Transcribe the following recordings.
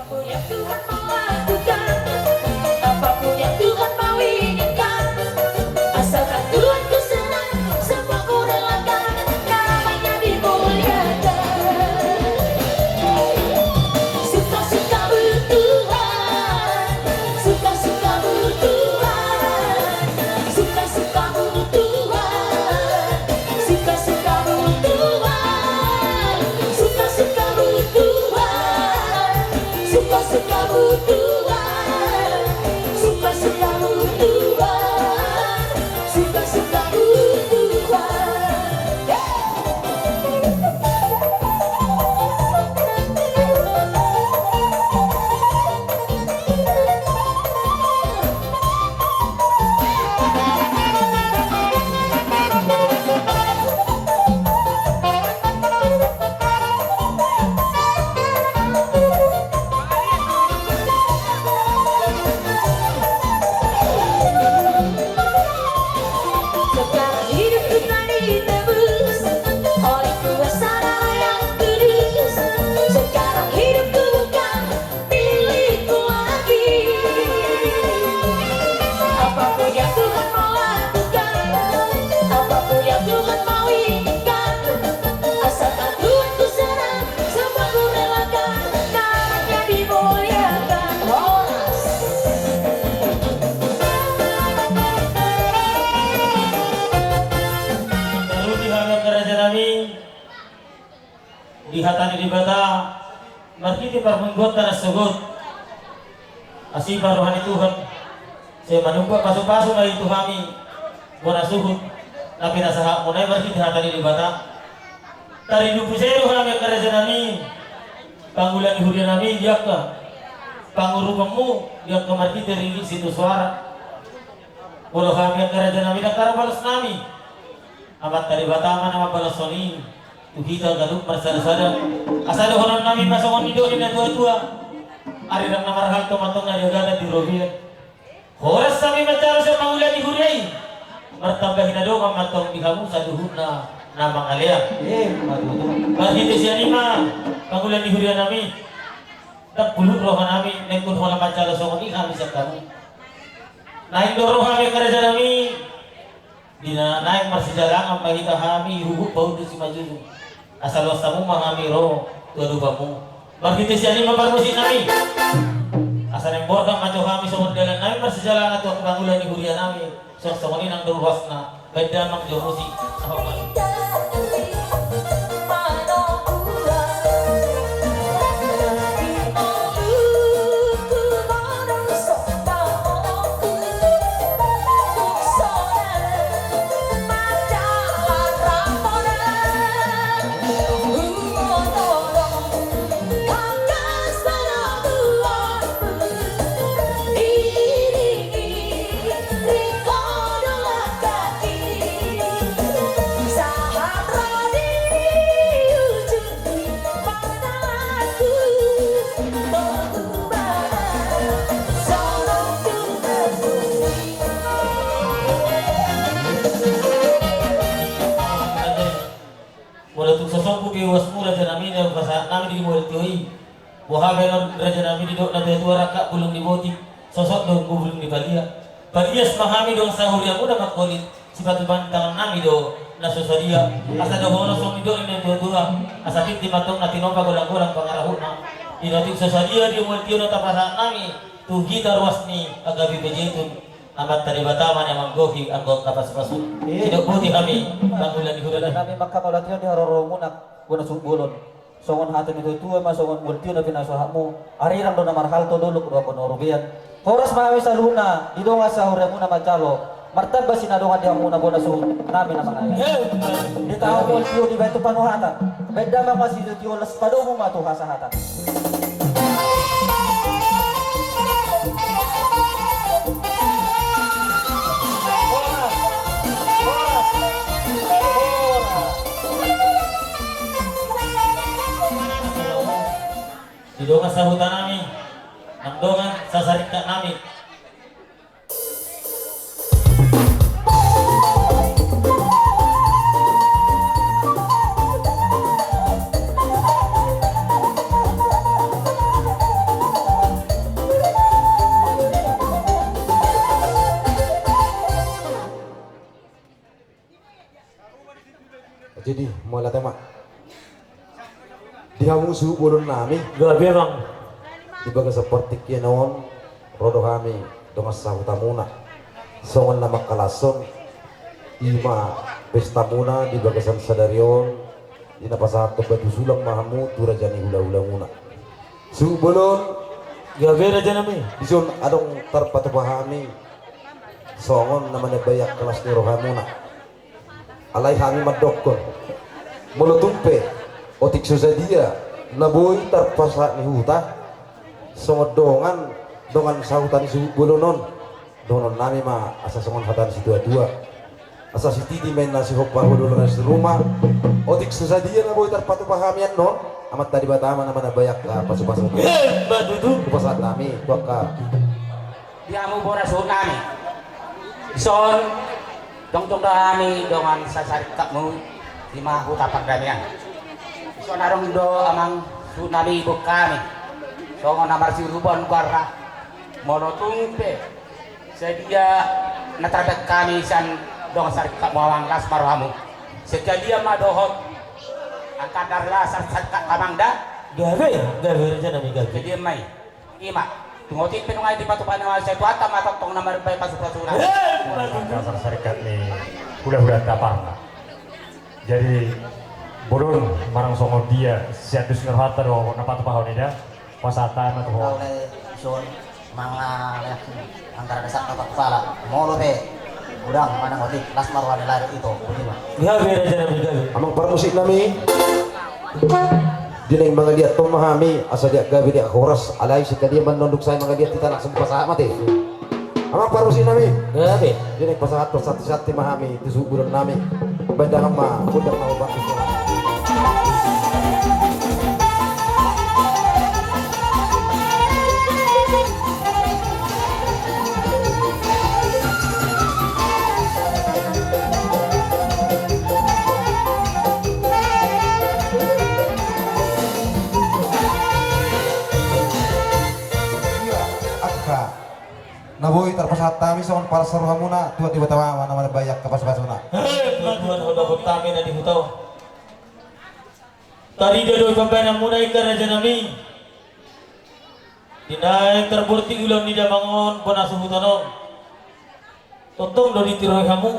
Apapun yang Tuhan mau lakukan, apapun yang Tuhan mau inginkan, asalkan Tuhan ku senang, semua ku relakan, namanya dimuliakan. Suka-suka Tuhan, suka-suka Tuhan, suka-suka Tuhan, suka-suka Tuhan, suka-suka Tuhan, suka-suka Tuhan, suka-suka Tuhan, suka-suka Sekarang hidupku telah ditebus oleh kuasa darah yang kudus. Sekarang hidupku bukan milikku lagi. Apapun yang Tuhan mau lakukan, apapun yang Tuhan mau inginkan, asalkan Tuhan ku senang, semua ku relakan, namanya dimuliakan. Lalu diharap kerajaan kami dihatani di bata markiti parmenggot tanah sugut asipar rohani Tuhan saya manunggu pasu-pasu na itu kami muna sugut tapi nasaha muna markiti hatani di bata tari dupusero kami kerajaan kami pangulan ihurian kami diakka pangurupamu diakka markiti ringi situ suara walau kami kerajaan kami nakara balas nami amat tadi bataman nama balasoni tuhita galup marsada-sada asal honon nami masongon nido ni tua-tua ari rak namar hal tomatong na gada di robia horas kami macaro sa pangulan di huriyai martabah hinado kamatong di kamu saduhuna nama alea bahiti siya lima pangulan di huriyai nami tak puluh rohan nami nekun hola macaro songon di kami sa kamu naik doro kami kerja nami dina naik marsijalangan mahita kami hubuk bau si majuju asal wasamu mahami ro tuadubamu markiti siya lima barmusin nami asal yang borgang maco kami songon dalan nami marsijalangan tuak bangulan di hurian nami songonin ang durwas na beda mang jomusi wasmu raja nami dan bahasa nami di murid tuhi wahabenon raja nami di dok nabi tua raka bulung di boti sosok dong bulung di balia semahami dong sahur yang udah makolit sifat tangan nami do nasosadia asa do hono song di dok ini tua asa pinti matong nati nompa golang-golang pangarahuna di nati sosadia di murid tuhi nota bahasa nami tuhi tarwasni agabi bejetun amat tadi bataman yang manggohi anggok kapas pasuk tidak putih kami bangunan di hudan kami maka kalatian di haroromunak guna sumbulon songon hatun itu tua masongon multiu na pinasohamu arirang do na marhal to dulu kedua konorubian horas mahawi saluna didonga sahurya muna macalo martaba sinadonga di hamuna bona suhun nami na mangaya di tahu multiu di bentuk panuhatan beda mama si tio les padomu matu hasahatan didongan sahutan nami nangdongan sasarika nami Mula tema. Dia musuh bolon nami. Gabi bang. Ibaga seperti kianon rodo kami dengan sahutamuna. Songon nama kalason ima pesta muna di bagasan sadarion di napasa satu batu sulang mahamu turajani hula-hula muna. Su bolon Gabi raja nami. dison adong terpatu pahami songon namanya bayak kelas ni rohamuna. Alai kami madokon mulutumpe otik susadia naboy terpasa ni huta songon dongan sahutan su bolonon donon nami ma asa songon hatan si dua asa si titi main nasi hoppa dulu nasi rumah otik susadia naboy terpatu pahamian non amat tadi batama namanya bayak pasu-pasu Batu itu. pasat nami tuaka Dia mau boras nami. Son dong kami dengan sasarit kamu lima huta perdamaian. Son arong do amang sunami ibu kami. Songo namar si rubon garra monotumpe. Sedia natrabek kami san dong sarit kamu awang las marhamu. Sedia madohot angkat darlah sarit kamangda. Gabi raja nami gabi. Jadi mai ima tungotin penungai di patupan ng saya tuata matotong na maripay pasupasura. Dasar serikat nih udah dapar. Jadi burun marang songo dia siadus ngerhata do napat pahon ida pasatan atau ho. Oleh son mga antara dasar tapak kepala molo be udang mana ngotik las marwan lari itu budi mah Gabi raja nami gabi. amang para musik nami din ang mga diat pemahami asa dia gabi dia horas alay si kadia manondok saya mga diat kita nak sempat pasahat mati amang para musik nami Gabi. din ang pasahat to sati mahami itu suburan nami banda kama kudak na ubang ito naboy terpasat kami son para saruhamuna tuwa tiba tawa mana bayak ke pas-pasuna Tuhan udah bertami na di hutaw. Tari doy pambanang munay ka raja nami. Dinay terburti ulam ni damangon bonasu hutanon. Totong do ditiroy kamu.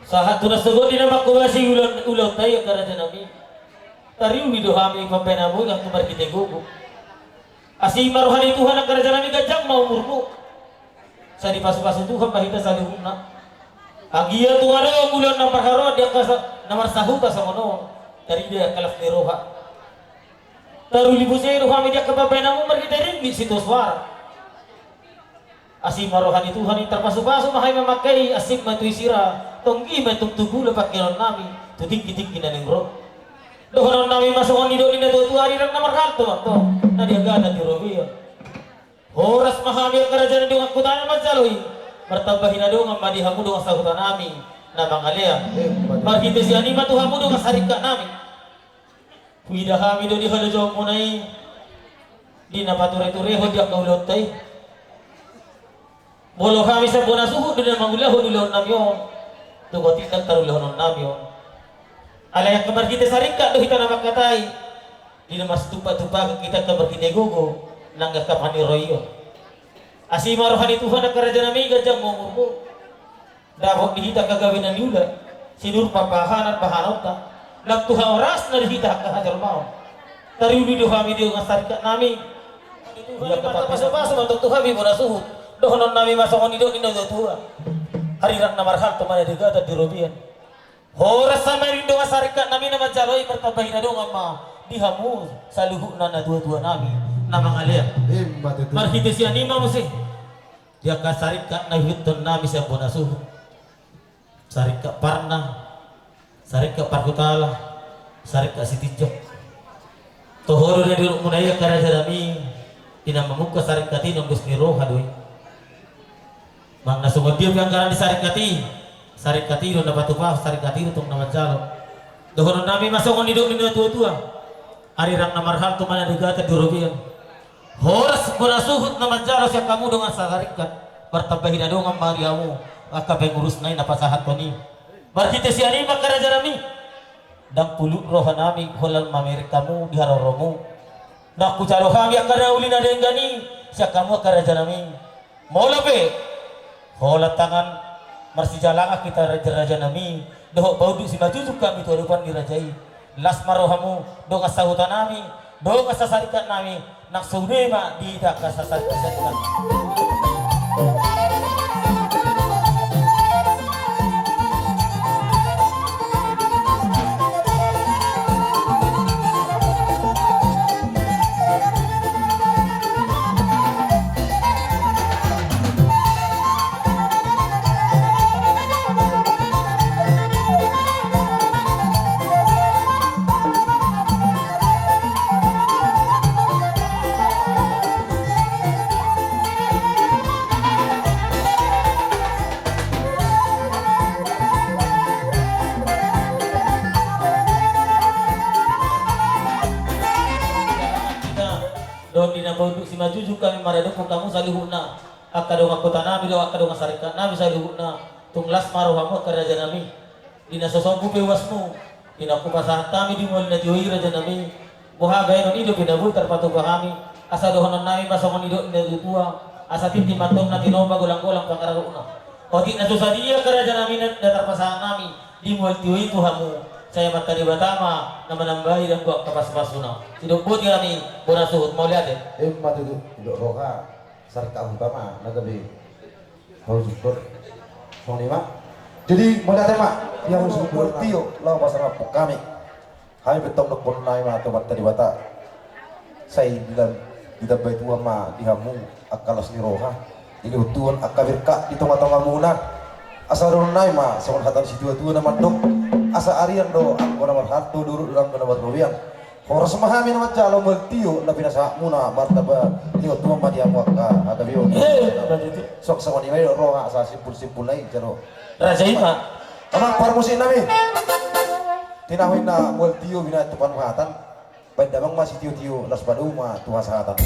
Sahat tu nasagot di nama kuwasi ulam tayo ka raja nami. Tari uli do kami pambanang mo yang tumar kita gugu. Asih maruhani Tuhan ang kerajaan nami gajang maumurmu. Sa di pasu-pasu Tuhan bahita sa lihuna. Agia Tuhan ang ulan ng parharo dia namar sahuta sa mono. Dari dia kalaf ni roha. Taruli busay roha mi dia kababay na mo markita ringgit si Toswar. Asih maruhani Tuhan ang terpasu-pasu mahay mamakai asik matuy sira. Tonggi matugtugula pakinon nami. Tutik-titik kinaning roh. Dohonon nami masukon ni doni na tutuari lang namar halto to. Na dia gada di Robia. Horas mahamil kerajaan dengan kutana majaloi. Bertambahin na doon ang madihamu doon sa hutan namin na mangalea. Markita siya ni matuhamu doon sa sarika namin. Puida kami doon di halajaw mo na di napaturetureho dia kaulot tayo. Bolo kami sa bonasuho doon na mangulahon ulahon namin. Tugotin ang tarulahon namin. Alayak kamar kita sarika doon kita na makatay. Di na mas tupa-tupa kita kamar kita gugo. Nanggak kapan ni Royo. Asih maruhani Tuhan ang kerajaan namin gajang mongurmo. Dapat dihita kagawin ng yula. Sinur papahanan pahanot ta. Nagtuha oras na dihita kahajar mau. Tariuli do kami diyo ng sarika namin. Iya kapapasa-pasa matok to kami muna suhut. Dohonon namin masakon nido inodotua. Hariran na marhal to manadiga at dirobian. Horas sa marindo ng sarika namin na madjaroy pertambahin na doon ang mga dihamu sa luho na dua-dua namin. Na mga liya. Marhita siya ni mo si. Dia kasarik ka na hiton namin sa bonasuh. Sarik ka parna. Sarik ka parkutala. Sarik ka sitijok. Tohoro na dulu munaya karaja nami. Tinamamuk ka sarik kati nung gusto ni Roha doy. Mang nasungod dia yang karan di sarik kati. Sarik kati doon napatupa. Sarik kati doon naman jalo. Tohoro nami masukon ni doon ni tua-tua. Arirang na marhal tuman na digata di Rubian. Horas bonasuhut na manjaro siya kamu dengan sagarikat. Bertambahin na doon ang mariamu. Akabay ngurus na napasahat ko ni. Markita siya ni makaraja nami. dan puluk roh nami holal mamer kamu di haroromu nak kucalo kami akan uli nade gani siak kamu akan raja nami mau lebih holat tangan marsi jalanga kita raja nami doh bau si maju kami tu depan dirajai las marohamu do kasahutan nami do kasasarikan nami nak sunema di tak kasasarikan. Don dina baudu si majuju kami marado ko kamu salihuna akadong aku tanami lo akadong sarika nami salihuna tunglas marohamu karaja nami dina sosompu pewasmu dina ku pasah kami di mol na dioi raja nami buha gay non ido pinabu terpatu kami asa dohonon nami masongon ido na tua asa tinti matong na tinomba golang-golang pangaraguna o di na susadia karaja nami na terpasah nami di mol dioi tuhamu saya matari batama na manambahi dan buat kapas-pasuna. Sidok buat kami bona suhut mau lihat matu duduk roka sarka utama nagabi harus syukur sonima jadi melihat mak yang harus bertio lah pasal kami hai betong nak pun naik mah tempat tadi bata saya bilang kita baik tua mah dihamu akalas ni roha ini utuan akabirka di tengah-tengah munan asal orang naik mah soal hatan si tua-tua nama dok asa arian do aku nama harto dulu dalam nama robian orang semahami nama calo meltio nabi nasa muna martaba tio tua mah dia muak agak bio sok sama ni main roha asa simpul lain jaro raja ima amak parmusin nami tinawin na meltio bina tupan mahatan baik damang masih tio las padu mah tuha sahatan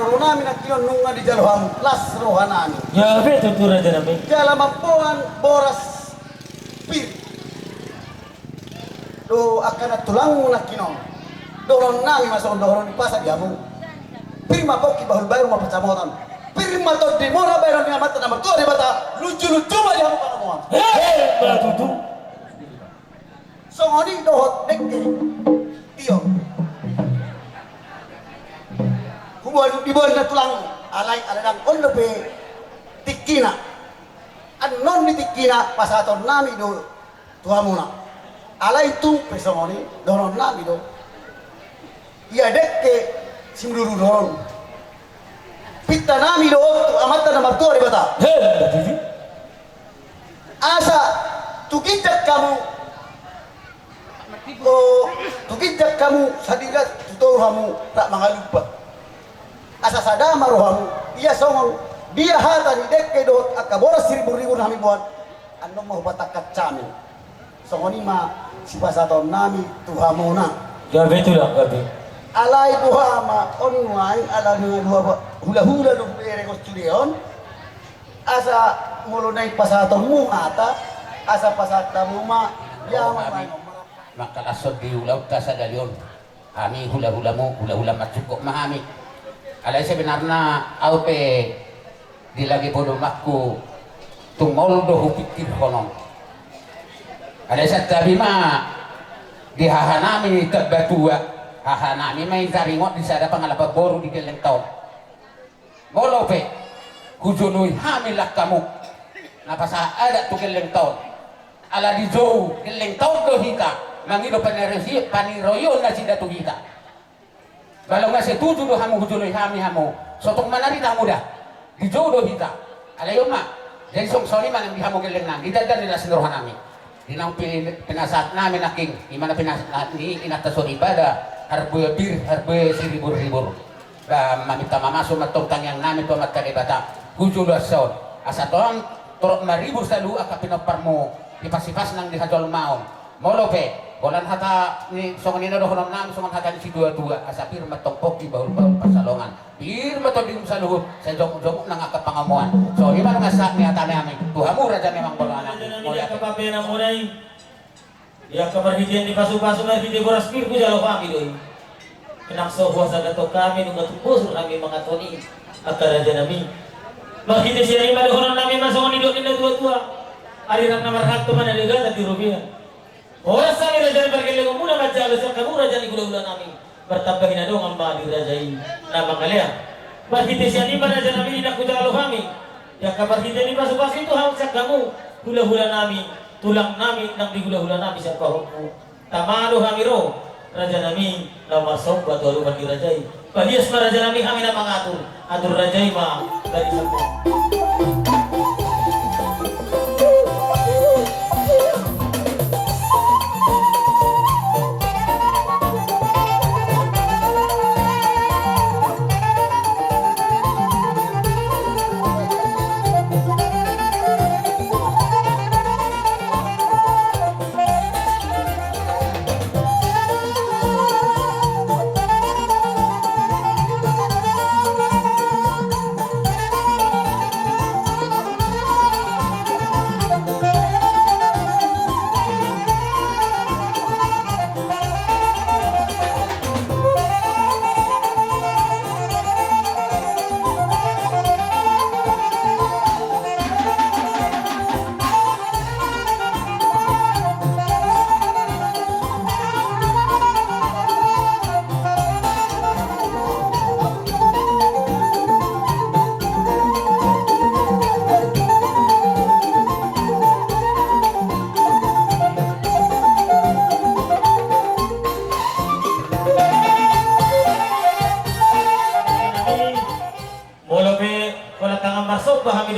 Rona minakion nunga di jaluham las rohanani. Ya betul tu Raja Nami. Jala mampuan boras pir. Do akan tulang nakinon. Doron nami masuk doron di pasar jamu. Pir mapoki bahul bayar mau pecamotan. Pir matot di mora bayar ni amat nama tua di bata. Lucu-lucu aja jamu panamuan. Hei, batutu. Songoni dohot dekke. Tio. Kubuan di bawah tulang alai aladang on lebih tikina anon di tikina pasaton nami do tuamuna alai tu pesongoni donon nami do iya dekke simduru doron pitta nami do amata na martua di bata Hei, batutu. asa tukijak kamu tukijak kamu sadirat tutohamu tak mangalupa asa sada marohamu iya songong dia hata di dekke dot akaboras 1000 nami buat ando mau batakat cami songoni ma si pasaton nami tuhamona Ya betul lah, Gabi. alai duhama online ala dua hula-hula do bere ko studion asa mulunay pasaton mu ata asa pasatamu ma ya maka asod di ulau ta sa dalyon ami hula-hula mo hula-hula macukup mahami alay sebenarnya aupe dilagi bodoh makku tungol do hupikir konon alay sa tabi ma di hahanami kabatua hahanami may karingot di sada pangalapa boru di geleng taon molope kujunoy hamilak kamu napasa ada tu geleng taon ala di jauh geleng taon do hita mangido paniroyon na sida tu hita kalau nggak setuju do hamu hujuloi hami hamu sotok manari tak mudah dijodoh kita alayo mak jadi song mana di hamu geleng nang di dadan nila seluruhan nami dinang pinasat namin aking imana pinasat ni inatasori ibadah harbe bir harbe siribur-ribur mamita mamaso matong tangyang namin to matkalibata hujulo asaw asaton turok maribur salu aka pinoparmo ipasipas nang dihajol maon molope Bolan hata ni songan ina dohonon nam songan hata ni si dua-dua asapir matongpok di baul-baul pasalongan pir matong di saluhut sa jok-jok nang akap pangamuan so di mana ngasak ni hata nami tuhamu raja memang bola anak Dia kapape na mulai. Dia kabarhidian di pasu-pasu na hindi boras pir ko jalo kami doy. Kinakso sa gato kami nung natubos kami mga toni at Raja Nami. Mahidi siya ni madohonon namin masongan ni doon na dua-dua. Ari nang namarhat to man aligat at European. Orang sami raja berkeleng muna macam besar kamu raja ni gula-gula nami bertambahin na dong ang bali raja ini nama kalian. Berhiti siya ni raja nami nak kujalo kami. Ya kabar hiti ni pasuk-pasuk itu harus kamu hula-hula nami tulang nami nang digula-hula nami siapa hukum. Tamado kami ro raja nami nama sobat walukan di rajai. Palias raja nami kami nama ngatur atur rajai ma dari semua.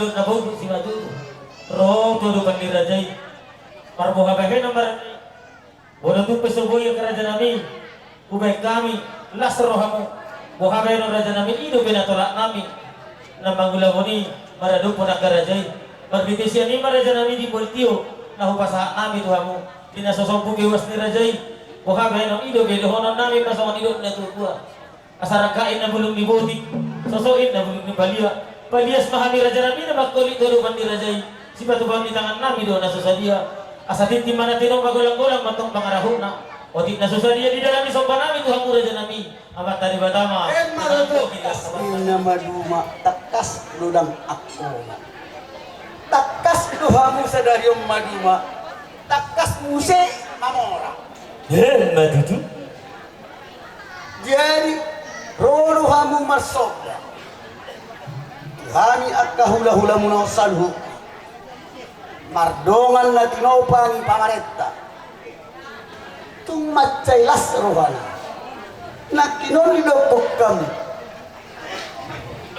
doon na bodo si Madu. Ro todo kan dirajai. Parbo habahe nomor. Bodo tu pesuboy ang kerajaan namin. Ubay kami las rohamu. Bohabe no raja namin ido pinatolak namin. Na mangulawoni maradu po na kerajai. Berbitisian ni raja namin di Boltio. Nahupasa namin tuhamu. Dinasosompu gewas ni rajai. Bohabe no ido bedohonon namin pasangan ido na tuwa. asarangkain na bulong ni Botik, sosoin na bulong ni Balia. Palias mahami raja nami na magkulit doon di rajay. Si Batubang di tangan nami doon na susadia. Asatin di mana tinong magulang-gulang matong pangarahon na. O di na susadia di dalam isompa nami Tuhan raja nami. Amat tadi batama. Ina maduma takas ludang ako. Takas duhamu sa daryong maduma. Takas muse mamora. Matutu. Jadi rodo hamu marsobra. Tuhani at kahula-hula mo na salhu. Mardongan na tinopangi pangareta. Tung matsaylas rohana. Nakinonidopok kami.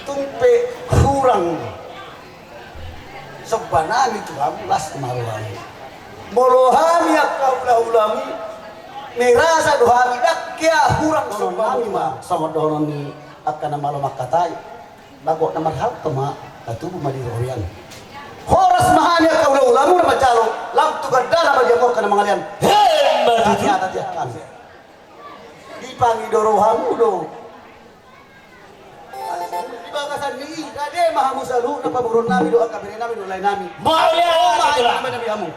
Tumpe kurang. Sobanami Tuhan las maruhani. Morohami at kahula-hulami. Merasa dohami dakya hurang sobanami ma. Sama dohonon ni akan nama lomak katay. Bago na marhal tama atubo madirorian. Horas mahani at kahula-hulamu na macalo. Lam tugadda na magyamor ka na mga liyan. Tati. Di pangidorohamu do. Di ba kasan ni Rade mahamu salu na paburon nami do akabirin nami do lain nami. Maulia Mahal kami nabi hamu.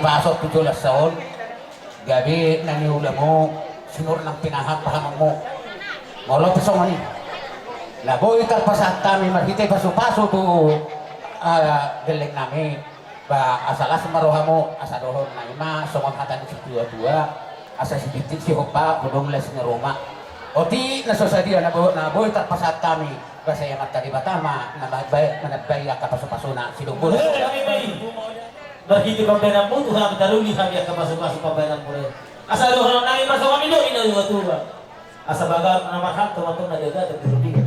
pasok 17 tahun. Gabi naniula mo, sinur ng pinahag pahamang mo. Molo pisong ani. Laboy tarpasat kami marhitay paso-paso to galing nami. Ba asalas maroha mo, asarohon na ima, sumang hatan si dua-dua, asa si bitik si Hopa, budong les ni Roma. Oti nasosadia na boy tarpasat kami. Kasi yung tadi batama na manabaya ka paso-paso na silubon. Kami may begitu pembenan mo Tuhan daruli kami akan masuk-masuk pembenan mo. Asa doon namin masuk kami doon ina asa bagar na mahal teman-teman na jaga tertidur.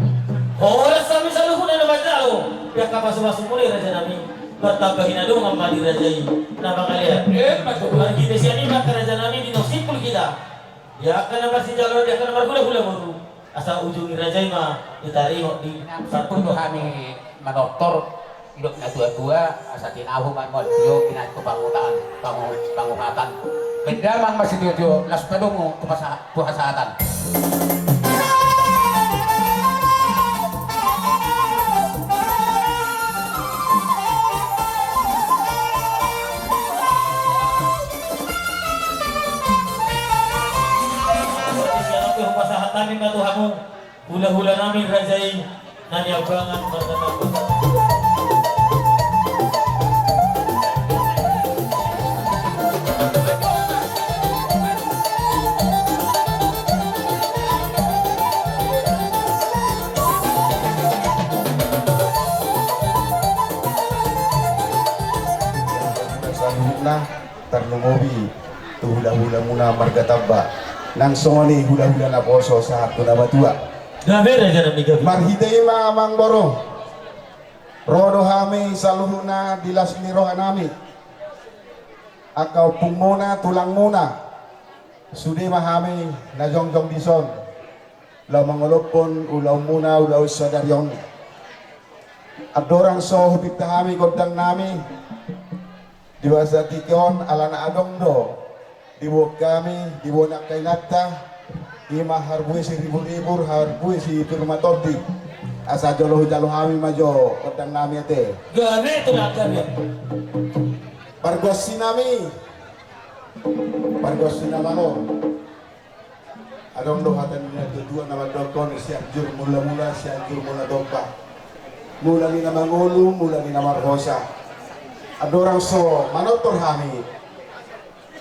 Oras kami sa luhun na naman tao. Pihak ka masuk-masuk mo raja namin. Bertambahin na doon ang mali raja ini. Nama kalian. Patuhan kita siya ni maka raja namin dino simpul kita. Ya akan naman si jalur dia akan naman hula-hula mo. Asa ujung raja mah ditarik di Satu tuh kami menoktor hidup na dua-dua asa tinahu man mo yo pinat ko panguhatan. Bendamang masih dio las padung ko puhasatan. Pasahat namin matuhamu hula-hula namin rajai naniabangan berkata-kata. Nah, tarnungobi tu hula-hula muna margataba nang songoni hula-hula na poso sa hatu na batua. Gabi raja namin gabi. Marhitay mang borong rodo hami saluhuna dilas niroha nami akaw pung muna tulang muna sudi mahami na jongjong dison law mangolopon ulaw muna ulaw sadaryon adorang so hubit hami kodang nami diwasa tikon alana adong do dibuat kami dibuat nak kainata ima harbui si ribu-ribu harbui si turmatoti asa joloh kami majo kodang nami ate Gabi itu nak gabi. pargos sinami no adong do hatan niya tujuan nama dokon siap jur mula-mula siap jur mula dompa mula ni nama ngulu mula ni nama rosa adorang so manotor kami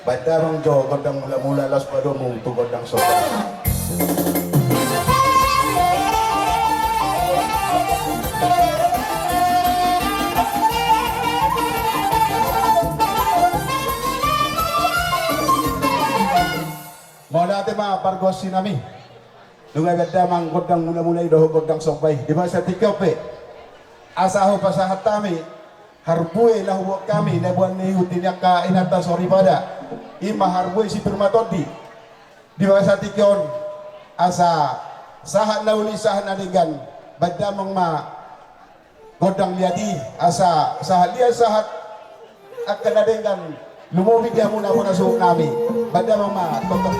badarong jo kodang mula-mula las padomung tu kodang so mau dati ma pargos sinami dunga beda mang kodang mula-mula idoh kodang sopai di masa tikope asaho pasahat kami harbue lah buat kami lebuan nihutin yang ka inata sorry pada ima harbue si permatodi di masa tikon asa sahat lauli sahat nadigan badamang ma godang liadi asa sahat dia sahat akan nadigan lumubig dia muna suhuk nami badamang ma totong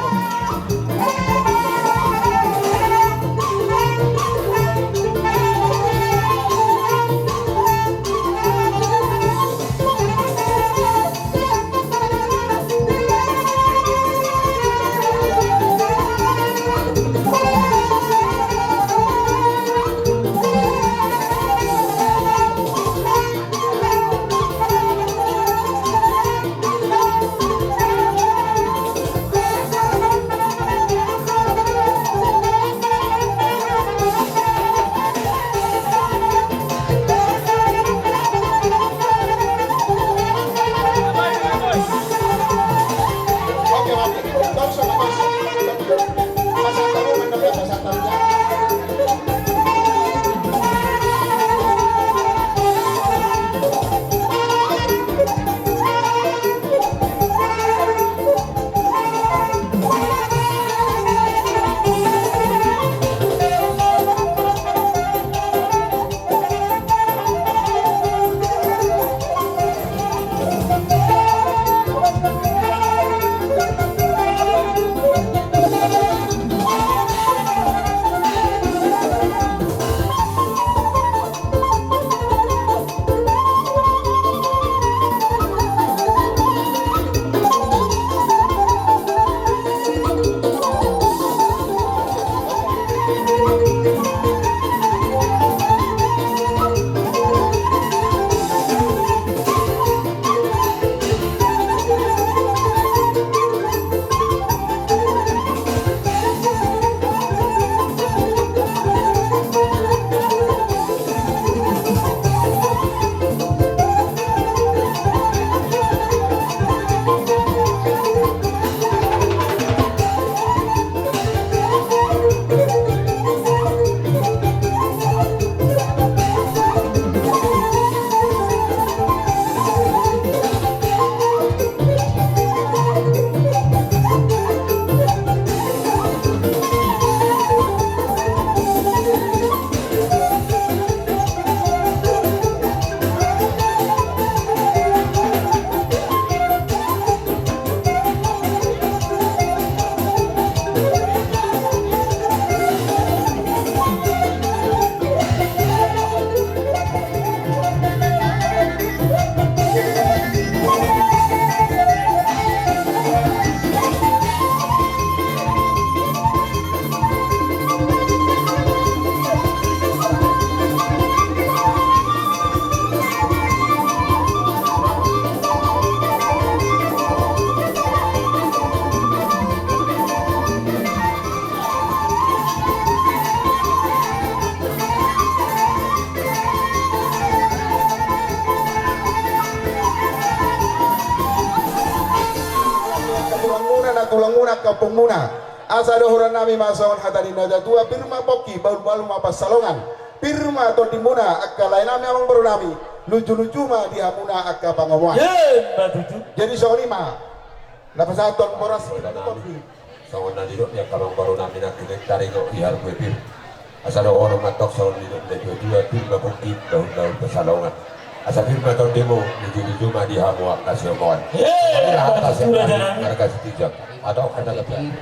muna kampung muna asa dohuran nami masongon hatari nada tua pirma poki balu-balu mapas salongan pirma to di muna akka lain nami amang baru nami lucu-lucu mah di hamuna akka pangomuan jadi soal lima napasaton moras Songon na dito niya karong baro namin ang kinektari ko ihar ko ipir. Asa do ono matok songon dito na dua pirma bukit daun-daun pesalongan. Asa pirma tong demo di juma di hamuak kasiomoan. Harga setijak atau kata lebih.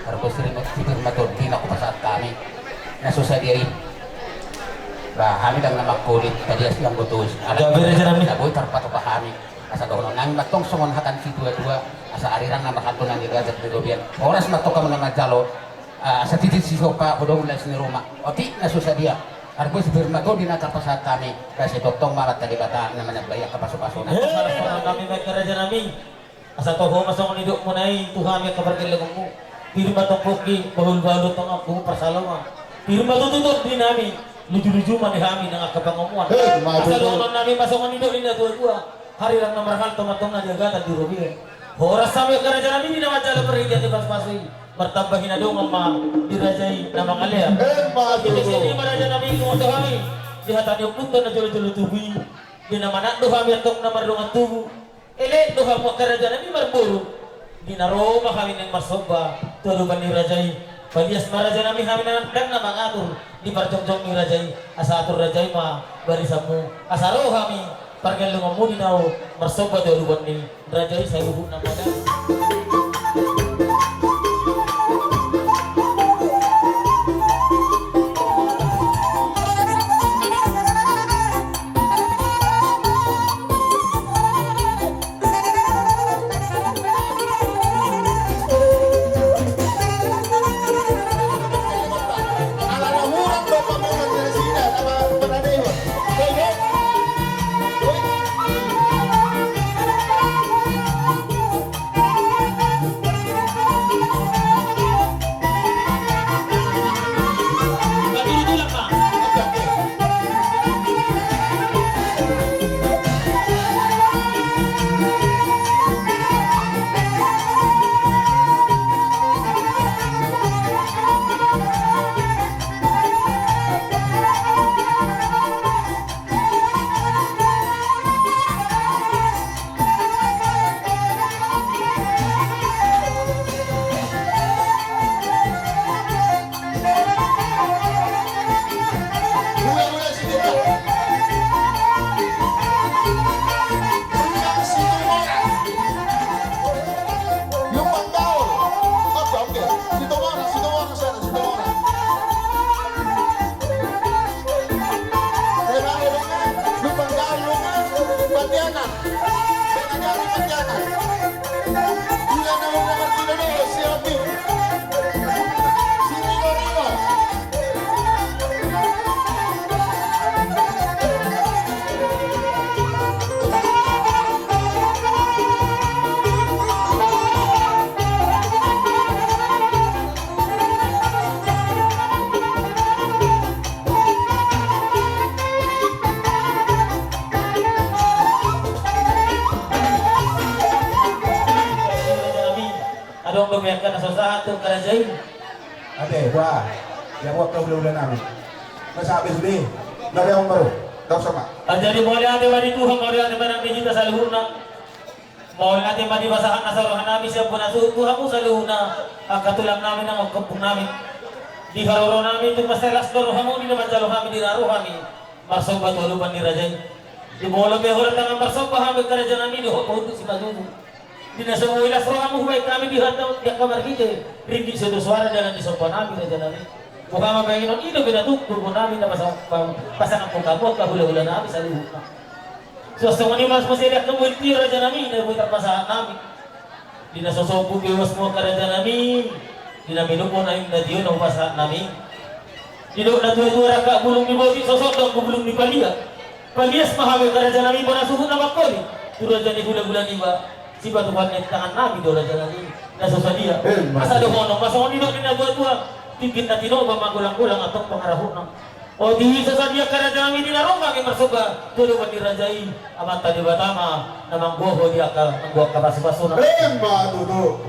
Harus sering pirma to di na pasaat kami. Nasusah dia ini. Bah, kami dang nama kulit tadi silang betul. Ada beda jalan ni. Boy terpato kami. Asa doon nang matong songon hatan si dua-dua asa arirang nama kanto nang gagazat di dobian oras matok ka mga jalo sa titit si sopa kodong ulas ni Roma oti na susah dia argo si firma to di nakapasat kami kasi doktong marat tadi bata naman nagbayak kapaso-paso na kami may karajan namin asa to ho masong nidok mo na Tuhan yung kabargilagang mo pirma tong puki bahul-bahul tong ako pasalong pirma to tutok din namin luju-luju manihami ng akapangamuan asa doon namin masong nidok din na dua-dua hari lang na marahal tumatong na diagatan di Rubia Horas sampai kerajaan ini nama jalan perhidian di pas-pasui bertambah hinadong ang mga dirajay na mga liya. Jadi sini marajan namin kung ito kami dihatan yung punto na jolo-jolo tubuy di naman do kami atong na marungan tubo ele do kami kerajaan namin marburo di naroma kami ng masoba tuluban ni rajay palias marajan namin kami na mangatur di parjong-jong ni rajay asa atur rajay ma barisamu asaro kami Pargal mo di na marsoba do ruban ni Rajay sa ibu na mga Adong lumiyakan sa satu kerajaan. Ate, wah, yang waktu udah namin. Masabi sudi, nabi ang baru, daw sama. Jadi boleh ate badi Tuhan boleh ate barang dijita sa luhurna. Boleh ate badi basahan na sa rohan namin siya po na Tuhan mo sa luhurna. Ang katulang namin ang kampung namin. Di haroro namin itong masalas na rohan mo, di naman jalo kami, di naro kami. Marsog ba tulupan ni Rajay. Di boleh behorat ang marsog ba kami kerajaan namin, di hopo si Madugo. Di nasa uwilas rohan mo huwag kami di hataw, di kamar kita. Ringgit sa doswara dalam disopan namin na dyan namin. Mukha mabayin nun, ino binatukto mo namin na pasangan po kapot, kahula-hula namin sa luhut na. So, sa mga mas masiriak na multira dyan namin, na buhay pasahan namin. Di nasosopo biwas mo ka dyan namin. Di namin po na yung nadiyo na pasahan namin. Di na tuwa-tuwa ka, bulong ni Bodi, sosotong bulong ni Palia. Palias mahawag ka dyan namin, mga suhut na makoli. Turun dyan ni gula-gula ni ba? Si batuan yang tangan nabi dola jalan ini nasa sadia asa do hono pasong ni na dua-dua tipit na tino ba magulang-gulang atong pangarahon na o di sa sadia kerajaan ini narong kami marsuga tulo ba dirajai amanta di batama namang goho dia ka nangguak ka baso-baso na Lema tutu.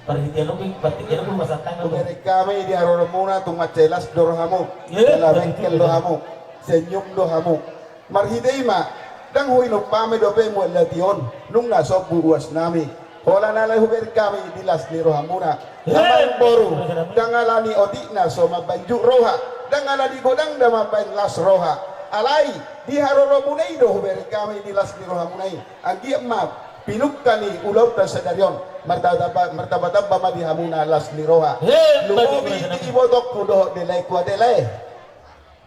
Perhitian lu perhitian lu pasang tangan lu. Dari kami di Aroromuna tung macelas dorohamu, Yeah. lalengkel dohamu, senyum dohamu. Marhideima, dang huino pame dope mo lation, nung nasop buwas nami. Hola nalay huber kami dilas ni rohamuna. Naman boru, dangalani odikna so mabanju roha, dangalani godang dama las roha. Alay, di Aroromuna ido huber kami dilas ni rohamunai. Anggi emap, pinukani ulaw ta sedarion. Martabat bama di hamuna las ni roha. Lumobi di ibodok kudo delay kwa delay.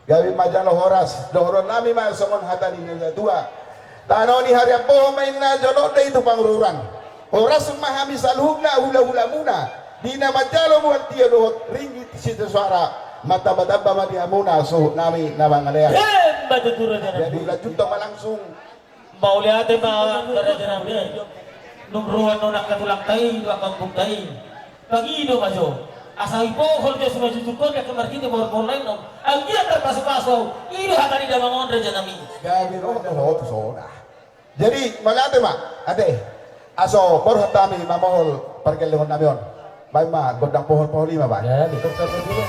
Gawi majalo horas dohron nami ma somon hatani nila dua. Tano ni hari po main na jono de itu pangruran. Horas memahami saluhna hula-hula muna. Dina majalo buat dia dohot ringgit situ suara. Martabat bama di hamuna so nami namangalea. Jadi lanjut tama langsung. Mau lihat mga karajan namin. Nung ruwan nung nakatulang tayo, akang tayo. Pag-iino ka siyo. Asahi po, kung Diyos majutukon, kaya kamarkita mo rin lang nung. Ang iya terpaso-paso, ino hata ni damangon raja namin. Gabi ro dohot soda. Jadi magate ma, ate. Aso por hatami mamol parkelehon namion. Bay ma godang pohon-pohon lima ba? Ya, dito sa dulu.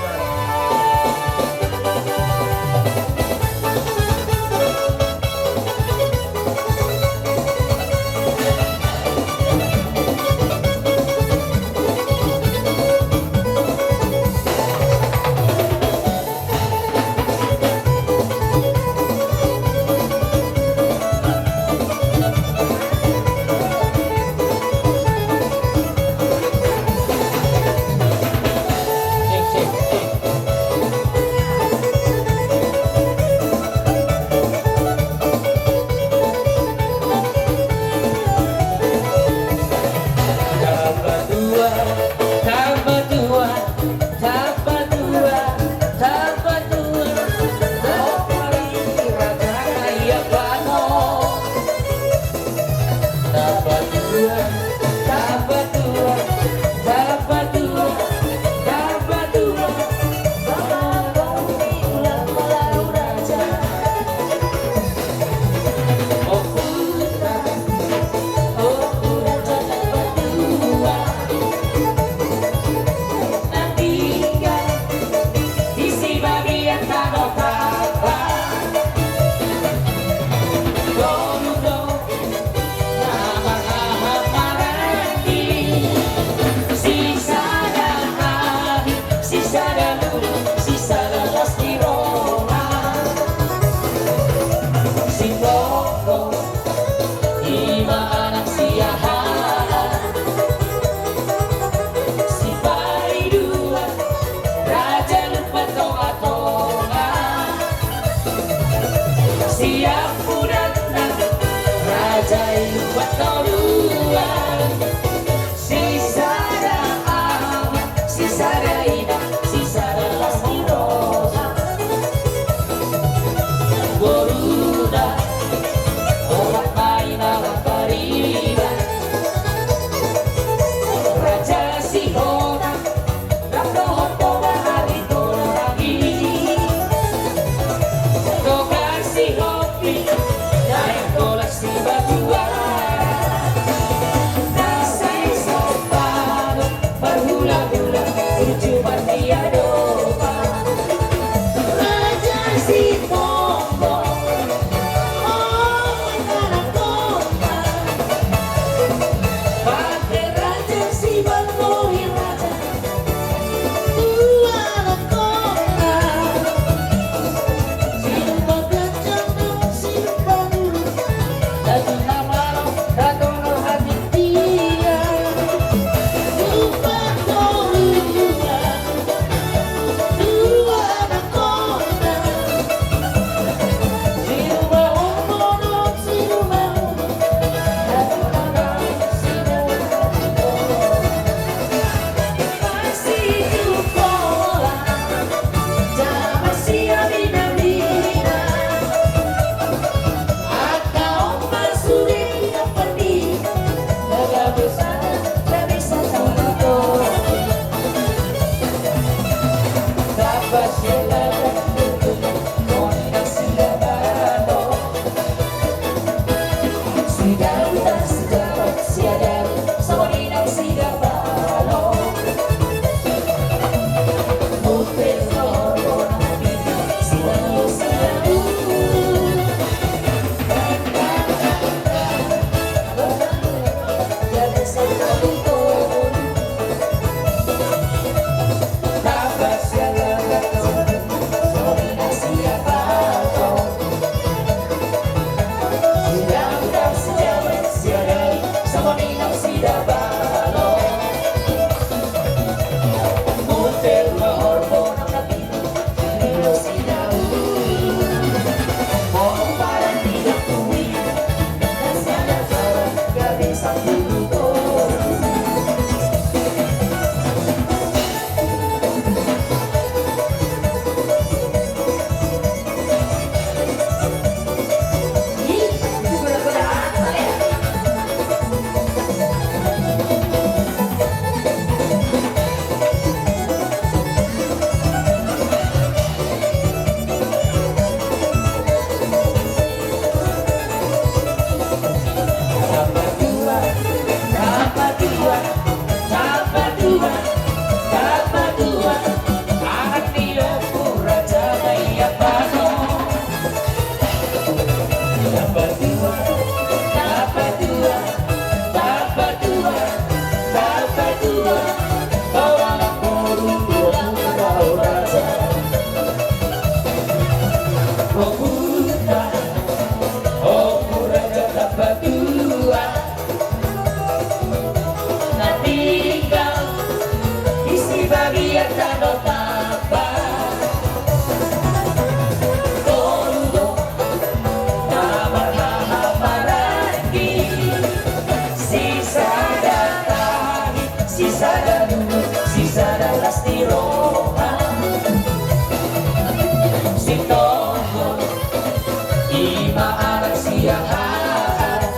lima anak siang hari,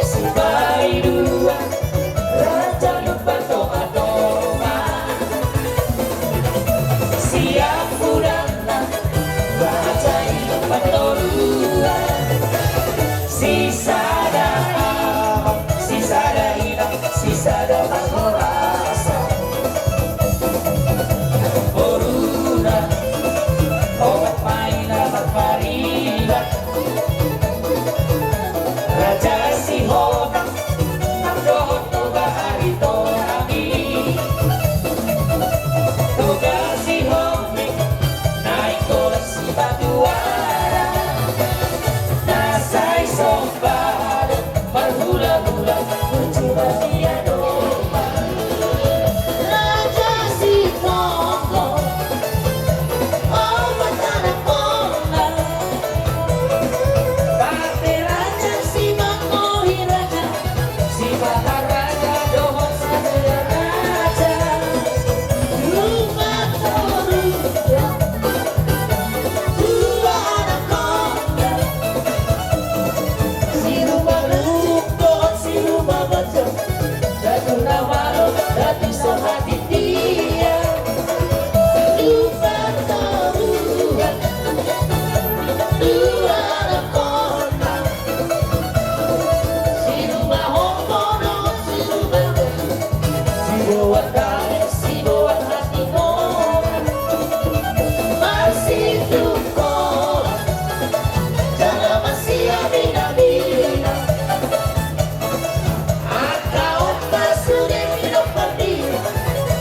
si bayi dua, raja lupa toa-toa, siap pudana, raja lupa toa, sisa dah, sisa dah hilang, sisa dah rasa. Boruna, obat mainan Farida, Raja Sihona, Abdoh Toga Hari Torami, Toga Sihomi, naik kelas si Batuara, Nasai Sombad, berhula-hula, bercoba dia domba. Raja Sihona, obat anak bola, Bate Raja si Makohi Raja, si Bakar Raja, Dohon Sadaya Raja, rumah Toruga, dua anak bola, si rumah Luk, Dohon si rumah Baca, Datu Nawaro, Datu Sohati dia, rumah Toruga, dua anak bola, si rumah Hongkono, si rumah si buat kaya, si buat hati orang, masih duko, jangan masih abina-bina, akau sudah hidup berdiri,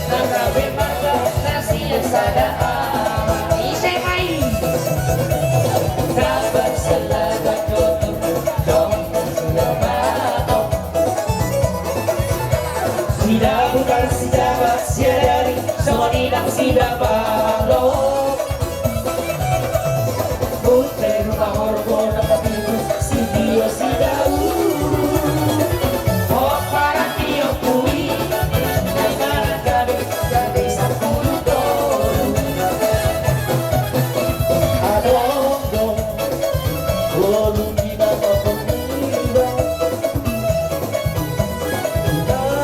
narabe maka nasi yang sada aman, isai main, kabar selaga jodoh, dong sudah matang. Sida bukan sida masih dari semua nidang sida balok. Putri rumah hormon tapi si dia sida oh para tio kui dengan gabe gabe sapuluh dolar. Adong dong, bolong di bawah pemira.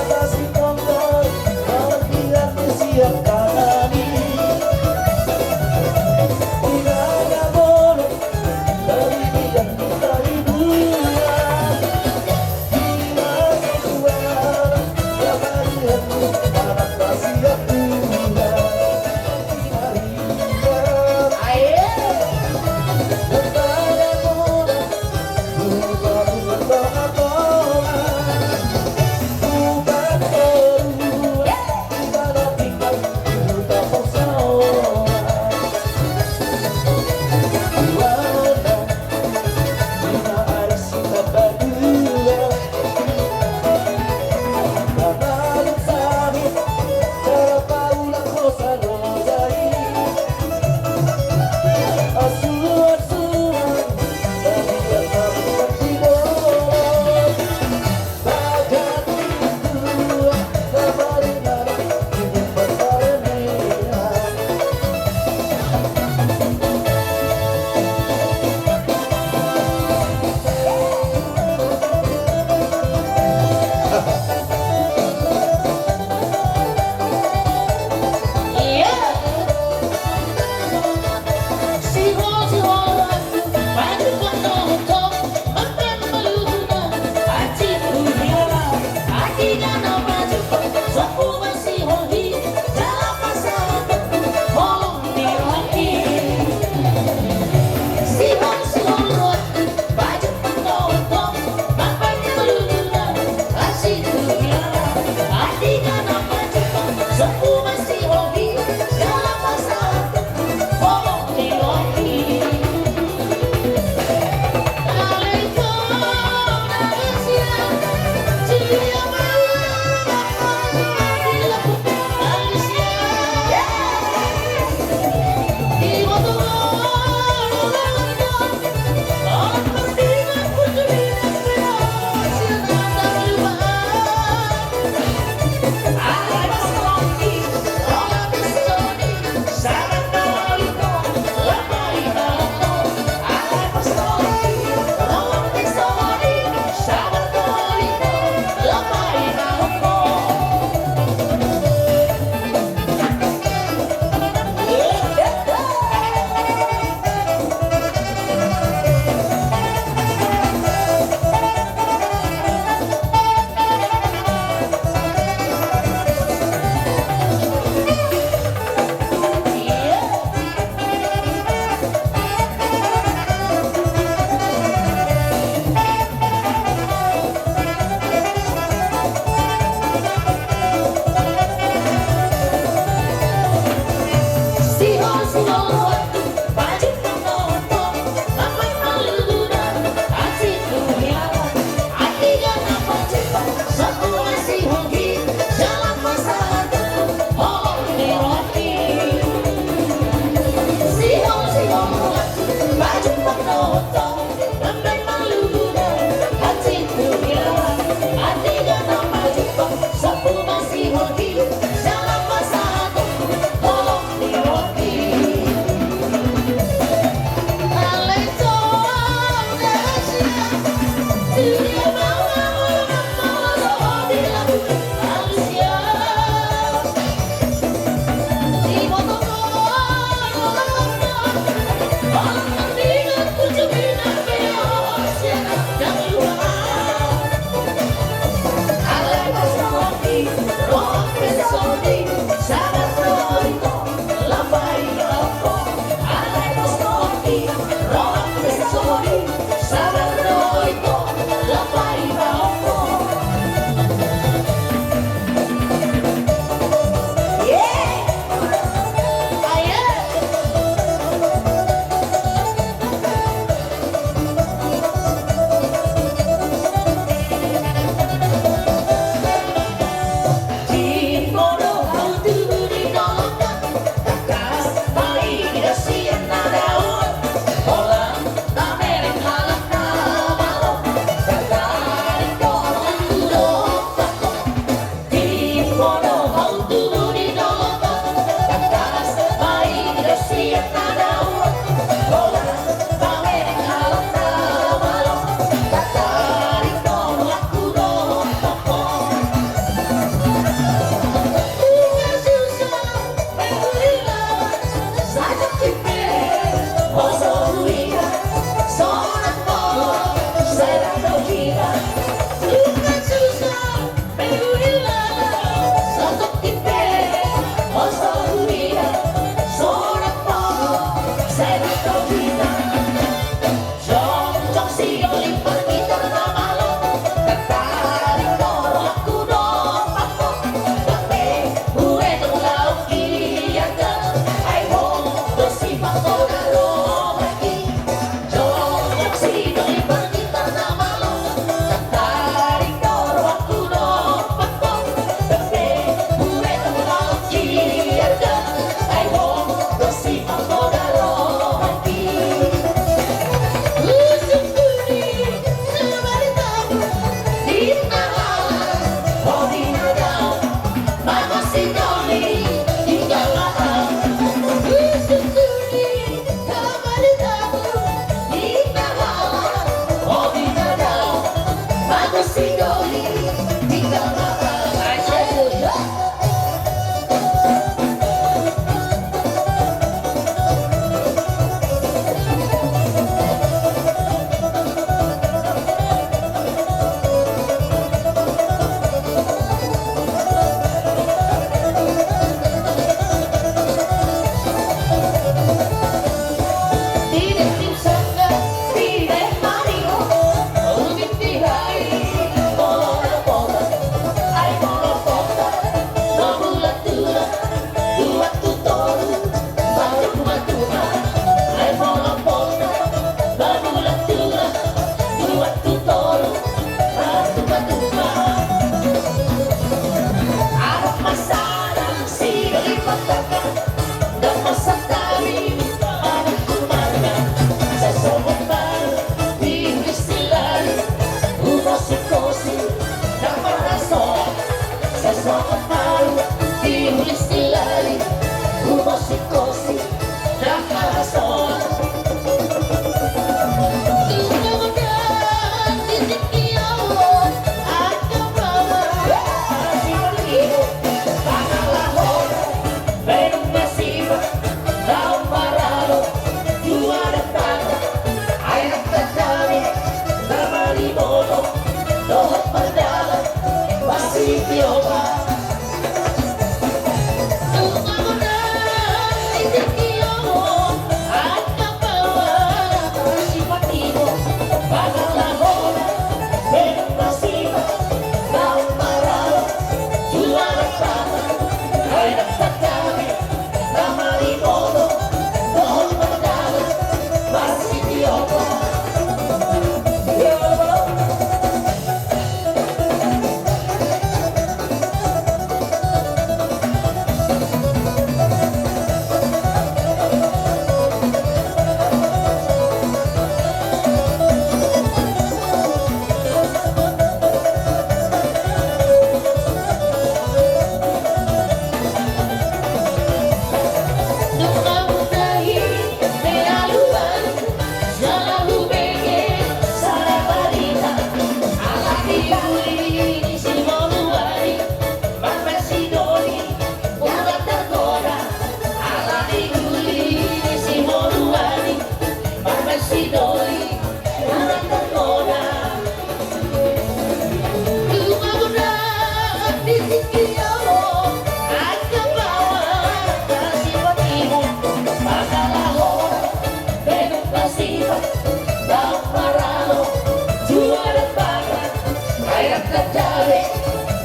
Kasih tongkol, kalau dia siap tangani. Tidak ada bolong,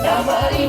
Nobody